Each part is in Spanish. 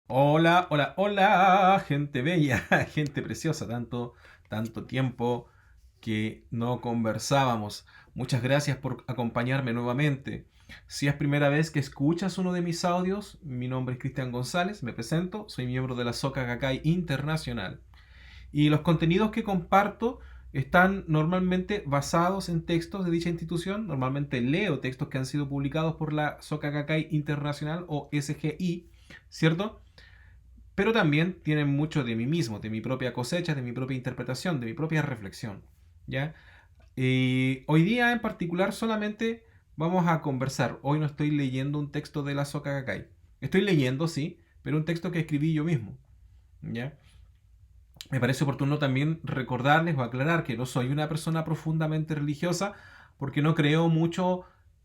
Hola, hola, hola, gente bella, gente preciosa, tanto tiempo que no conversábamos. Muchas gracias por acompañarme nuevamente. Si es primera vez que escuchas uno de mis audios, mi nombre es Cristian González, me presento, soy miembro de la Soka Gakkai Internacional. Y los contenidos que comparto están normalmente basados en textos de dicha institución. Normalmente leo textos que han sido publicados por la Soka Gakkai Internacional o SGI, ¿cierto? Pero también tienen mucho de mí mismo, de mi propia cosecha, de mi propia interpretación, de mi propia reflexión. ¿Ya? Y hoy día en particular solamente vamos a conversar. Hoy no estoy leyendo un texto de la Soka Gakkai. Estoy leyendo, sí, pero un texto que escribí yo mismo. ¿Ya? Me parece oportuno también recordarles o aclarar que no soy una persona profundamente religiosa porque no creo mucho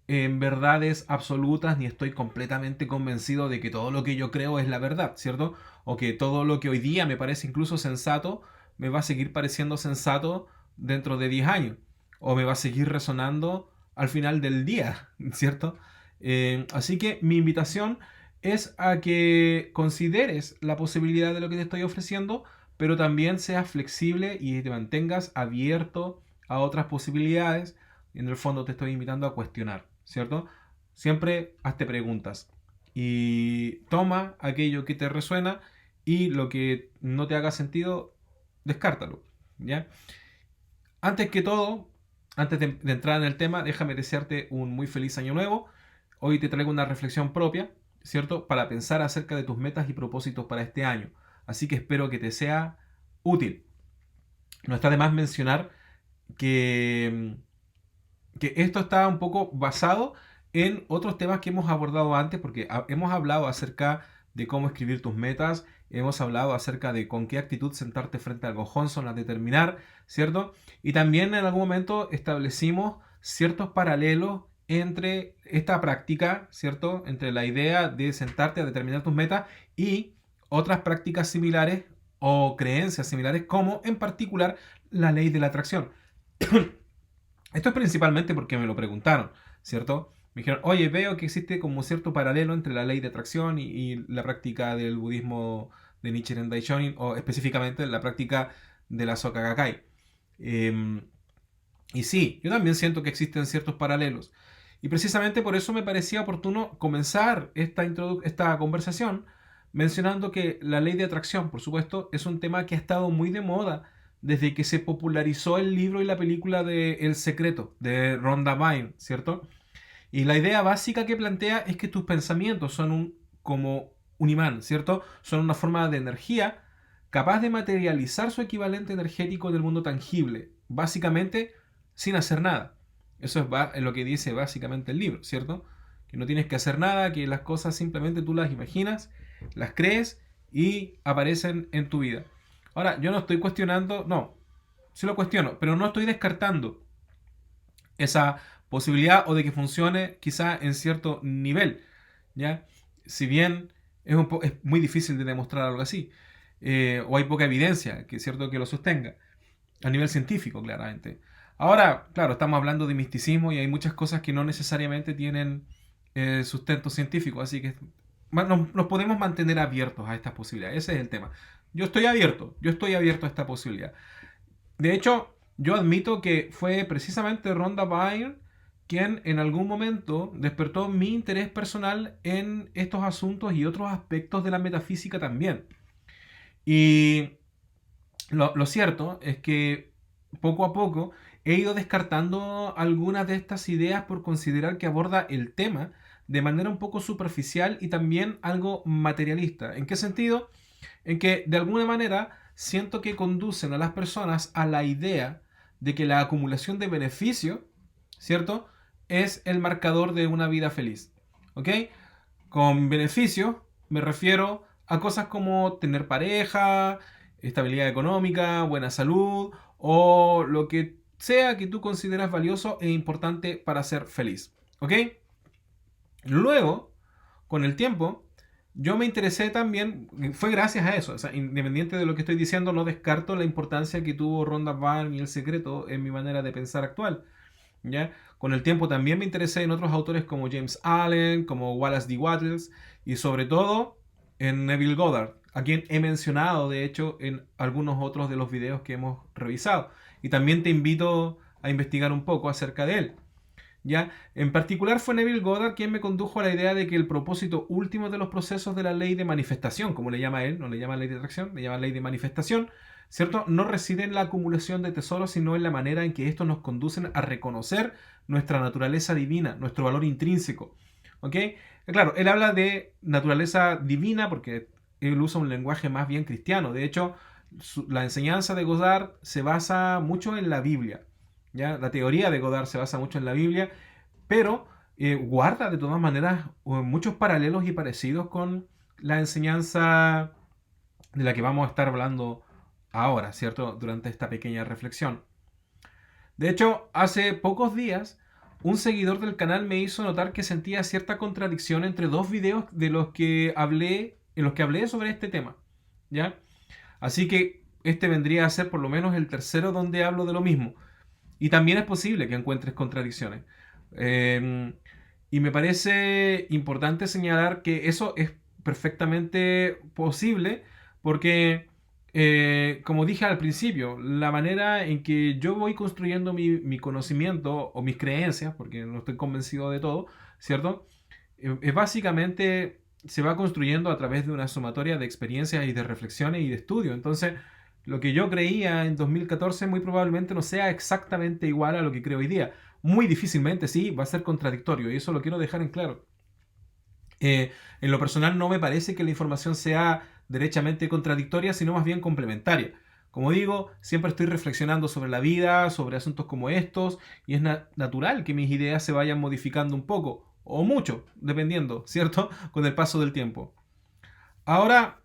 en verdades absolutas ni estoy completamente convencido de que todo lo que yo creo es la verdad, ¿cierto? O que todo lo que hoy día me parece incluso sensato me va a seguir pareciendo sensato dentro de 10 años o me va a seguir resonando al final del día, ¿cierto? Así que mi invitación es a que consideres la posibilidad de lo que te estoy ofreciendo, pero también seas flexible y te mantengas abierto a otras posibilidades. En el fondo te estoy invitando a cuestionar, ¿cierto? Siempre hazte preguntas y toma aquello que te resuena y lo que no te haga sentido, descártalo, ¿ya? Antes que todo, antes de entrar en el tema, déjame desearte un muy feliz año nuevo. Hoy te traigo una reflexión propia, ¿cierto? Para pensar acerca de tus metas y propósitos para este año. Así que espero que te sea útil. No está de más mencionar que, que esto está un poco basado en otros temas que hemos abordado antes, porque hemos hablado acerca de cómo escribir tus metas, hemos hablado acerca de con qué actitud sentarte frente al Johnson a determinar, ¿cierto? Y también en algún momento establecimos ciertos paralelos entre esta práctica, ¿cierto? Entre la idea de sentarte a determinar tus metas y otras prácticas similares o creencias similares, como en particular la ley de la atracción. Esto es principalmente porque me lo preguntaron, ¿cierto? Me dijeron, oye, veo que existe como cierto paralelo entre la ley de atracción y la práctica del budismo de Nichiren Daishonin, o específicamente la práctica de la Soka Gakkai. Eh, y sí, yo también siento que existen ciertos paralelos. Y precisamente por eso me parecía oportuno comenzar esta conversación mencionando que la ley de atracción, por supuesto, es un tema que ha estado muy de moda desde que se popularizó el libro y la película de El Secreto, de Rhonda Byrne, ¿cierto? Y la idea básica que plantea es que tus pensamientos son como un imán, ¿cierto? Son una forma de energía capaz de materializar su equivalente energético en el mundo tangible, básicamente sin hacer nada. Eso es lo que dice básicamente el libro, ¿cierto? Que no tienes que hacer nada, que las cosas simplemente tú las imaginas, las crees y aparecen en tu vida. Ahora, yo no estoy cuestionando, no, sí lo cuestiono, pero no estoy descartando esa posibilidad o de que funcione quizá en cierto nivel, ¿ya? Si bien es muy difícil de demostrar algo así, o hay poca evidencia que es cierto que lo sostenga, a nivel científico, claramente. Ahora, claro, estamos hablando de misticismo y hay muchas cosas que no necesariamente tienen sustento científico, así que nos podemos mantener abiertos a estas posibilidades. Ese es el tema. Yo estoy abierto a esta posibilidad. De hecho, yo admito que fue precisamente Rhonda Byrne quien en algún momento despertó mi interés personal en estos asuntos y otros aspectos de la metafísica también. Y lo cierto es que poco a poco he ido descartando algunas de estas ideas por considerar que aborda el tema de manera un poco superficial y también algo materialista. ¿En qué sentido? En que de alguna manera siento que conducen a las personas a la idea de que la acumulación de beneficio, ¿cierto? Es el marcador de una vida feliz. ¿Ok? Con beneficio me refiero a cosas como tener pareja, estabilidad económica, buena salud o lo que sea que tú consideras valioso e importante para ser feliz. ¿Ok? Luego, con el tiempo, yo me interesé también, fue gracias a eso, o sea, independiente de lo que estoy diciendo, no descarto la importancia que tuvo Rhonda Byrne y El Secreto en mi manera de pensar actual. ¿Ya? Con el tiempo también me interesé en otros autores como James Allen, como Wallace D. Wattles y sobre todo en Neville Goddard, a quien he mencionado, de hecho, en algunos otros de los videos que hemos revisado. Y también te invito a investigar un poco acerca de él. ¿Ya? En particular fue Neville Goddard quien me condujo a la idea de que el propósito último de los procesos de la ley de manifestación, como le llama él, no le llama ley de atracción, le llama ley de manifestación, ¿cierto? No reside en la acumulación de tesoros, sino en la manera en que estos nos conducen a reconocer nuestra naturaleza divina, nuestro valor intrínseco. ¿Ok? Claro, él habla de naturaleza divina porque él usa un lenguaje más bien cristiano. De hecho, la enseñanza de Goddard se basa mucho en la Biblia. ¿Ya? La teoría de Goddard se basa mucho en la Biblia, pero guarda de todas maneras muchos paralelos y parecidos con la enseñanza de la que vamos a estar hablando ahora, ¿cierto? Durante esta pequeña reflexión. De hecho, hace pocos días, un seguidor del canal me hizo notar que sentía cierta contradicción entre dos videos de los que hablé, en los que hablé sobre este tema, ¿ya? Así que este vendría a ser por lo menos el tercero donde hablo de lo mismo. Y también es posible que encuentres contradicciones. Y me parece importante señalar que eso es perfectamente posible porque, como dije al principio, la manera en que yo voy construyendo mi conocimiento o mis creencias, porque no estoy convencido de todo, ¿cierto? Es básicamente se va construyendo a través de una sumatoria de experiencias y de reflexiones y de estudio. Entonces, lo que yo creía en 2014 muy probablemente no sea exactamente igual a lo que creo hoy día. Muy difícilmente, sí, va a ser contradictorio y eso lo quiero dejar en claro. En lo personal no me parece que la información sea derechamente contradictoria, sino más bien complementaria. Como digo, siempre estoy reflexionando sobre la vida, sobre asuntos como estos, y es natural que mis ideas se vayan modificando un poco, o mucho, dependiendo, ¿cierto? Con el paso del tiempo. Ahora,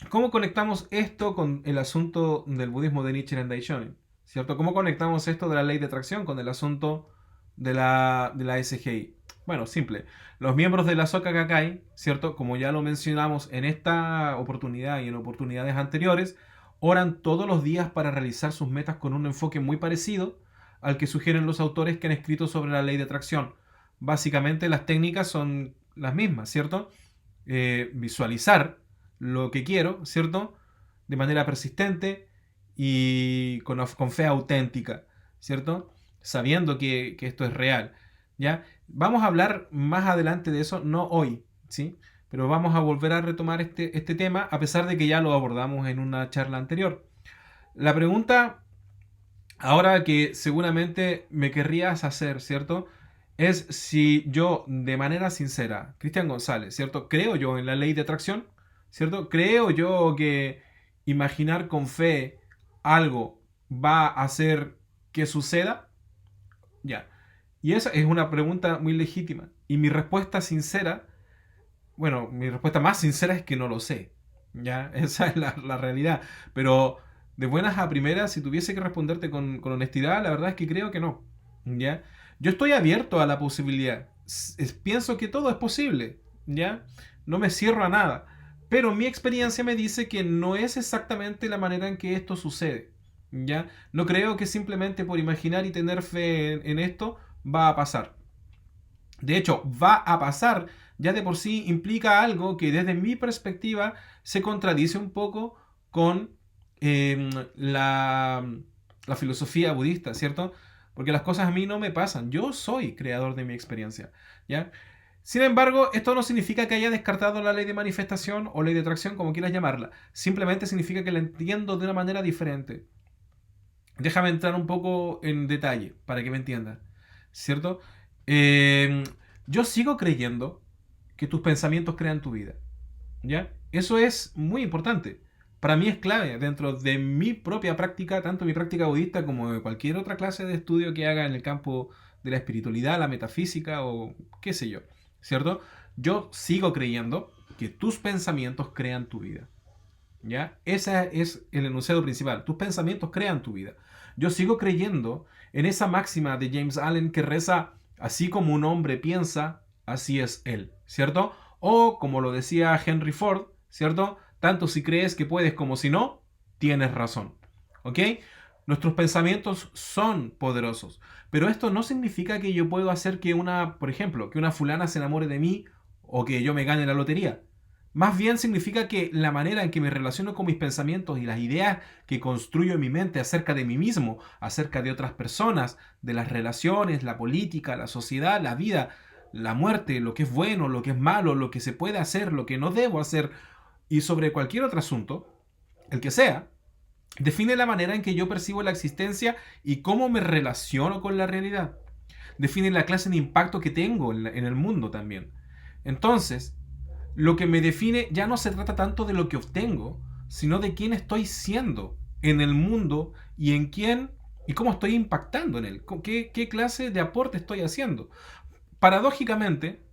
¿cómo conectamos esto con el asunto del budismo de Nichiren Daishonin? ¿Cierto? ¿Cómo conectamos esto de la ley de atracción con el asunto de la SGI? Bueno, simple. Los miembros de la Soka Gakkai, ¿cierto? Como ya lo mencionamos en esta oportunidad y en oportunidades anteriores, oran todos los días para realizar sus metas con un enfoque muy parecido al que sugieren los autores que han escrito sobre la ley de atracción. Básicamente las técnicas son las mismas, ¿cierto? Visualizar lo que quiero, ¿cierto? De manera persistente y con fe auténtica, ¿cierto? Sabiendo que esto es real, ¿ya? Vamos a hablar más adelante de eso, no hoy, ¿sí? Pero vamos a volver a retomar este tema, a pesar de que ya lo abordamos en una charla anterior. La pregunta, ahora que seguramente me querrías hacer, ¿cierto? Es si yo, de manera sincera, Cristian González, ¿cierto? Creo yo en la ley de atracción, ¿cierto? Creo yo que imaginar con fe algo va a hacer que suceda, ya. Y esa es una pregunta muy legítima. Y mi respuesta sincera, bueno, mi respuesta más sincera es que no lo sé, ya. Esa es la realidad. Pero de buenas a primeras, si tuviese que responderte con honestidad, la verdad es que creo que no, ya. Yo estoy abierto a la posibilidad. Pienso que todo es posible, ¿ya? No me cierro a nada. Pero mi experiencia me dice que no es exactamente la manera en que esto sucede, ¿ya? No creo que simplemente por imaginar y tener fe en esto va a pasar. De hecho, va a pasar ya de por sí implica algo que desde mi perspectiva se contradice un poco con la filosofía budista, ¿cierto? Porque las cosas a mí no me pasan. Yo soy creador de mi experiencia, ¿ya? Sin embargo, esto no significa que haya descartado la ley de manifestación o ley de atracción, como quieras llamarla. Simplemente significa que la entiendo de una manera diferente. Déjame entrar un poco en detalle para que me entiendas, ¿cierto? Eh, yo sigo creyendo que tus pensamientos crean tu vida, ¿ya? Eso es muy importante. Para mí es clave dentro de mi propia práctica, tanto mi práctica budista como de cualquier otra clase de estudio que haga en el campo de la espiritualidad, la metafísica o qué sé yo, ¿cierto? Yo sigo creyendo que tus pensamientos crean tu vida, ¿ya? Ese es el enunciado principal. Tus pensamientos crean tu vida. Yo sigo creyendo en esa máxima de James Allen que reza, así como un hombre piensa, así es él, ¿cierto? O como lo decía Henry Ford, ¿cierto? Tanto si crees que puedes como si no, tienes razón, ¿ok? Nuestros pensamientos son poderosos, pero esto no significa que yo puedo hacer que por ejemplo, que una fulana se enamore de mí o que yo me gane la lotería. Más bien significa que la manera en que me relaciono con mis pensamientos y las ideas que construyo en mi mente acerca de mí mismo, acerca de otras personas, de las relaciones, la política, la sociedad, la vida, la muerte, lo que es bueno, lo que es malo, lo que se puede hacer, lo que no debo hacer, y sobre cualquier otro asunto, el que sea, define la manera en que yo percibo la existencia y cómo me relaciono con la realidad. Define la clase de impacto que tengo en el mundo también. Entonces, lo que me define ya no se trata tanto de lo que obtengo, sino de quién estoy siendo en el mundo y en quién y cómo estoy impactando en él. ¿Qué clase de aporte estoy haciendo? Paradójicamente,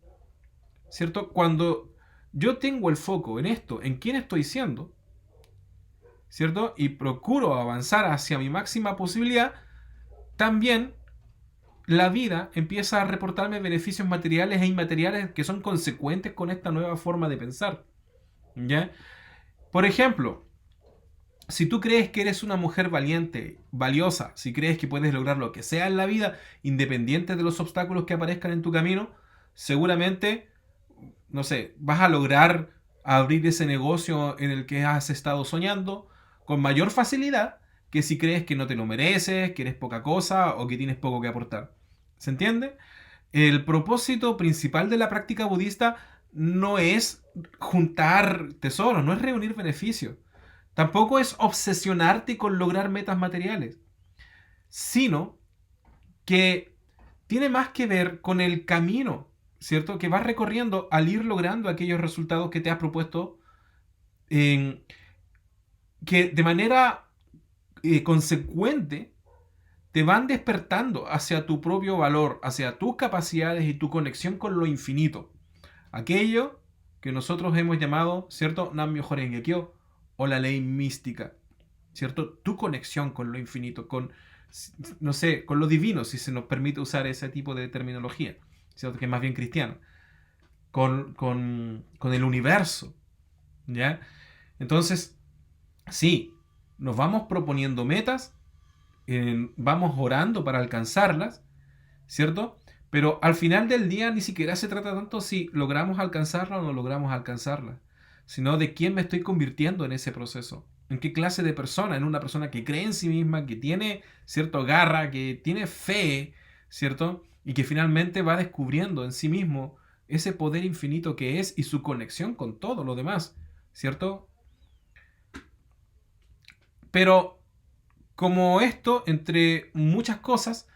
¿cierto? Cuando yo tengo el foco en esto, en quién estoy siendo, ¿cierto? Y procuro avanzar hacia mi máxima posibilidad, también la vida empieza a reportarme beneficios materiales e inmateriales que son consecuentes con esta nueva forma de pensar. ¿Ya? Por ejemplo, si tú crees que eres una mujer valiente, valiosa, si crees que puedes lograr lo que sea en la vida, independiente de los obstáculos que aparezcan en tu camino, seguramente, no sé, vas a lograr abrir ese negocio en el que has estado soñando con mayor facilidad que si crees que no te lo mereces, que eres poca cosa o que tienes poco que aportar. ¿Se entiende? El propósito principal de la práctica budista no es juntar tesoros, no es reunir beneficios. Tampoco es obsesionarte con lograr metas materiales, sino que tiene más que ver con el camino, ¿cierto? Que vas recorriendo al ir logrando aquellos resultados que te has propuesto, en, que de manera consecuente te van despertando hacia tu propio valor, hacia tus capacidades y tu conexión con lo infinito. Aquello que nosotros hemos llamado, ¿cierto? Nam-myoho Renge-kyo o la ley mística, ¿cierto? Tu conexión con lo infinito, con, no sé, con lo divino, si se nos permite usar ese tipo de terminología, ¿cierto? Que es más bien cristiana, con el universo, ¿ya? Entonces, sí, nos vamos proponiendo metas, vamos orando para alcanzarlas, ¿cierto? Pero al final del día ni siquiera se trata tanto si logramos alcanzarla o no logramos alcanzarla, sino de quién me estoy convirtiendo en ese proceso. En qué clase de persona, en una persona que cree en sí misma, que tiene cierto garra, que tiene fe, ¿cierto? Y que finalmente va descubriendo en sí mismo ese poder infinito que es y su conexión con todo lo demás, ¿cierto? Pero como esto, entre muchas cosas,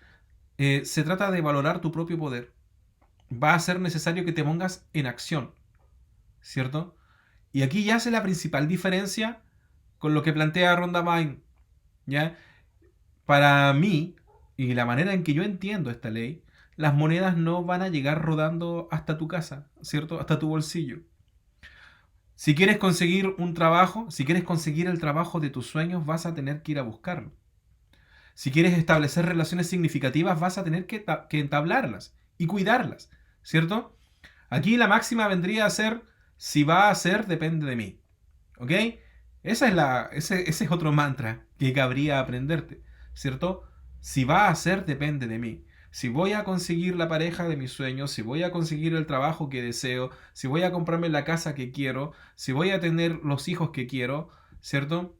se trata de valorar tu propio poder. Va a ser necesario que te pongas en acción, ¿cierto? Y aquí ya hace la principal diferencia con lo que plantea Rhonda Byrne, ¿ya? Para mí, y la manera en que yo entiendo esta ley, las monedas no van a llegar rodando hasta tu casa, ¿cierto? Hasta tu bolsillo. Si quieres conseguir un trabajo, si quieres conseguir el trabajo de tus sueños, vas a tener que ir a buscarlo. Si quieres establecer relaciones significativas, vas a tener que entablarlas y cuidarlas, ¿cierto? Aquí la máxima vendría a ser, si va a ser, depende de mí. ¿Ok? Ese es otro mantra que cabría aprenderte, ¿cierto? Si va a ser, depende de mí. Si voy a conseguir la pareja de mis sueños, si voy a conseguir el trabajo que deseo, si voy a comprarme la casa que quiero, si voy a tener los hijos que quiero, ¿cierto?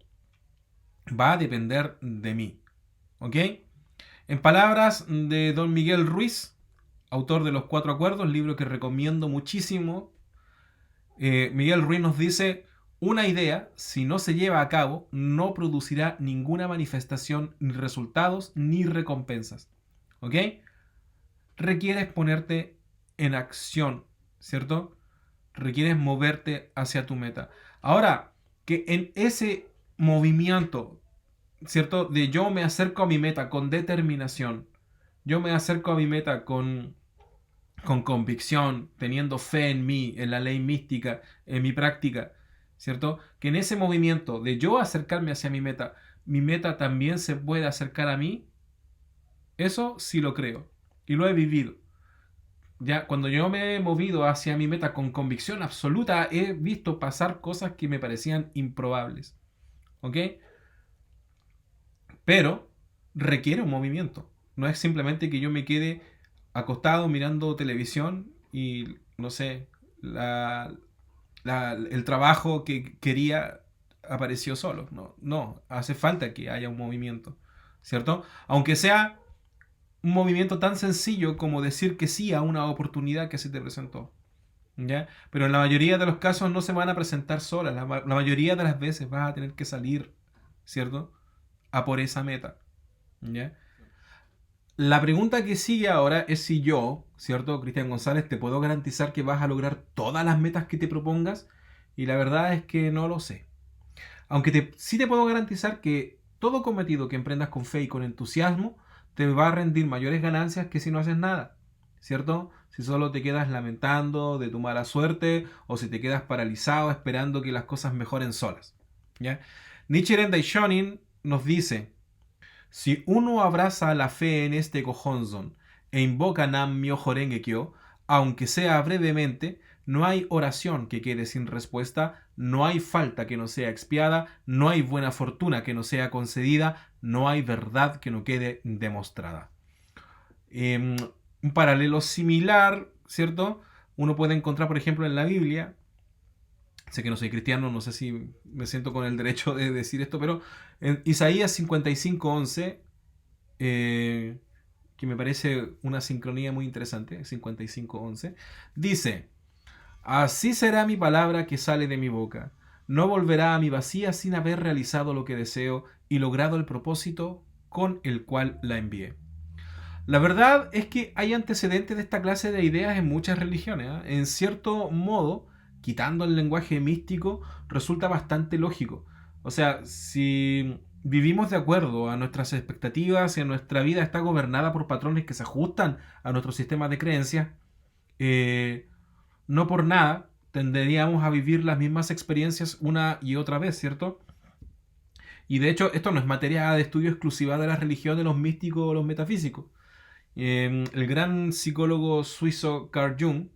Va a depender de mí. ¿Ok? En palabras de don Miguel Ruiz, autor de Los Cuatro Acuerdos, libro que recomiendo muchísimo, Miguel Ruiz nos dice, una idea, si no se lleva a cabo, no producirá ninguna manifestación, ni resultados, ni recompensas. ¿Ok? Requieres ponerte en acción, ¿cierto? Requieres moverte hacia tu meta. Ahora, que en ese movimiento, ¿cierto? De yo me acerco a mi meta con determinación, yo me acerco a mi meta con convicción, teniendo fe en mí, en la ley mística, en mi práctica, ¿cierto? Que en ese movimiento de yo acercarme hacia mi meta también se puede acercar a mí, eso sí lo creo y lo he vivido. Ya cuando yo me he movido hacia mi meta con convicción absoluta, he visto pasar cosas que me parecían improbables, ¿ok? Pero requiere un movimiento. No es simplemente que yo me quede acostado mirando televisión y, no sé, la, el trabajo que quería apareció solo. No, no, hace falta que haya un movimiento, ¿cierto? Aunque sea un movimiento tan sencillo como decir que sí a una oportunidad que se te presentó. ¿Ya? Pero en la mayoría de los casos no se van a presentar solas. La mayoría de las veces vas a tener que salir, ¿cierto? A por esa meta. ¿Ya? La pregunta que sigue ahora es si yo, ¿cierto? Cristian González, te puedo garantizar que vas a lograr todas las metas que te propongas. Y la verdad es que no lo sé. Aunque sí te puedo garantizar que todo cometido que emprendas con fe y con entusiasmo te va a rendir mayores ganancias que si no haces nada, ¿cierto? Si solo te quedas lamentando de tu mala suerte o si te quedas paralizado esperando que las cosas mejoren solas, ¿ya? Nichiren Daishonin nos dice, si uno abraza la fe en este Gohonzon e invoca Nam Myoho Renge Kyo, aunque sea brevemente, no hay oración que quede sin respuesta, no hay falta que no sea expiada, no hay buena fortuna que no sea concedida, no hay verdad que no quede demostrada. Un paralelo similar, ¿cierto? Uno puede encontrar, por ejemplo, en la Biblia. Sé que no soy cristiano, no sé si me siento con el derecho de decir esto, pero en Isaías 55:11, que me parece una sincronía muy interesante, 55:11, dice, así será mi palabra que sale de mi boca. No volverá a mi vacía sin haber realizado lo que deseo y logrado el propósito con el cual la envié. La verdad es que hay antecedentes de esta clase de ideas en muchas religiones, ¿eh? En cierto modo, quitando el lenguaje místico, resulta bastante lógico. O sea, si vivimos de acuerdo a nuestras expectativas y nuestra vida está gobernada por patrones que se ajustan a nuestro sistema de creencias, eh, no por nada tenderíamos a vivir las mismas experiencias una y otra vez, ¿cierto? Y de hecho, esto no es materia de estudio exclusiva de la religión de los místicos o los metafísicos. El gran psicólogo suizo Carl Jung,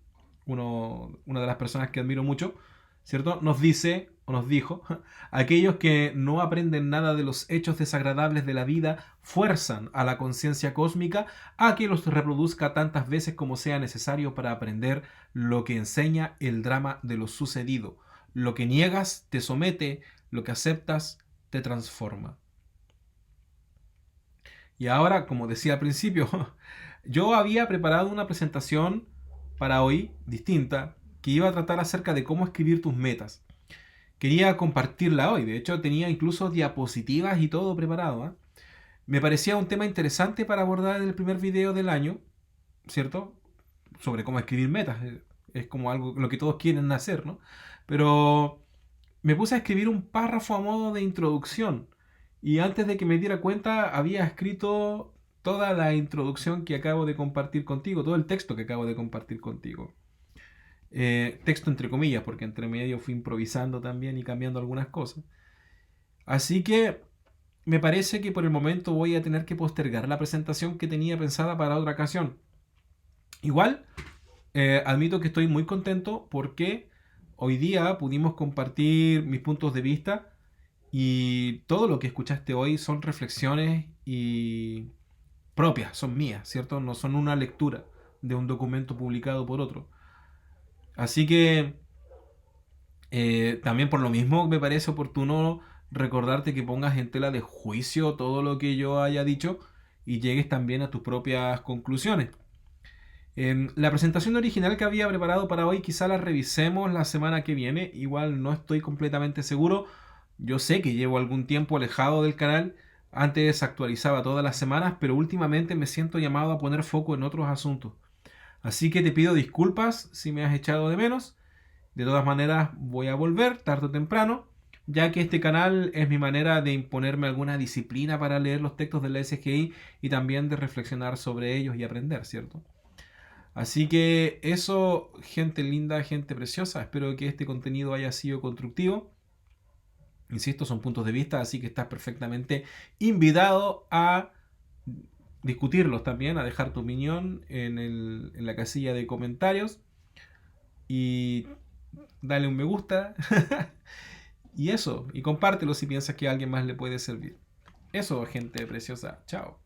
una de las personas que admiro mucho, ¿cierto? Nos dice, o nos dijo, aquellos que no aprenden nada de los hechos desagradables de la vida fuerzan a la conciencia cósmica a que los reproduzca tantas veces como sea necesario para aprender lo que enseña el drama de lo sucedido. Lo que niegas te somete, lo que aceptas te transforma. Y ahora, como decía al principio, yo había preparado una presentación para hoy distinta que iba a tratar acerca de cómo escribir tus metas. Quería compartirla hoy, de hecho tenía incluso diapositivas y todo preparado, ¿eh? Me parecía un tema interesante para abordar en el primer video del año, ¿cierto? Sobre cómo escribir metas. Es como algo lo que todos quieren hacer, ¿no? Pero me puse a escribir un párrafo a modo de introducción. Y antes de que me diera cuenta, había escrito toda la introducción que acabo de compartir contigo, todo el texto que acabo de compartir contigo. Texto entre comillas, porque entre medio fui improvisando también y cambiando algunas cosas. Así que me parece que por el momento voy a tener que postergar la presentación que tenía pensada para otra ocasión. Igual, admito que estoy muy contento porque hoy día pudimos compartir mis puntos de vista y todo lo que escuchaste hoy son reflexiones y propias, son mías, ¿cierto? No son una lectura de un documento publicado por otro. Así que también por lo mismo me parece oportuno recordarte que pongas en tela de juicio todo lo que yo haya dicho y llegues también a tus propias conclusiones. La presentación original que había preparado para hoy quizá la revisemos la semana que viene. Igual no estoy completamente seguro. Yo sé que llevo algún tiempo alejado del canal. Antes actualizaba todas las semanas, pero últimamente me siento llamado a poner foco en otros asuntos. Así que te pido disculpas si me has echado de menos. De todas maneras voy a volver tarde o temprano, ya que este canal es mi manera de imponerme alguna disciplina para leer los textos de la SGI y también de reflexionar sobre ellos y aprender, ¿cierto? Así que eso, gente linda, gente preciosa, espero que este contenido haya sido constructivo. Insisto, son puntos de vista, así que estás perfectamente invitado a discutirlos también, a dejar tu opinión en la casilla de comentarios y dale un me gusta. Y eso, y compártelo si piensas que a alguien más le puede servir. Eso, gente preciosa, chao.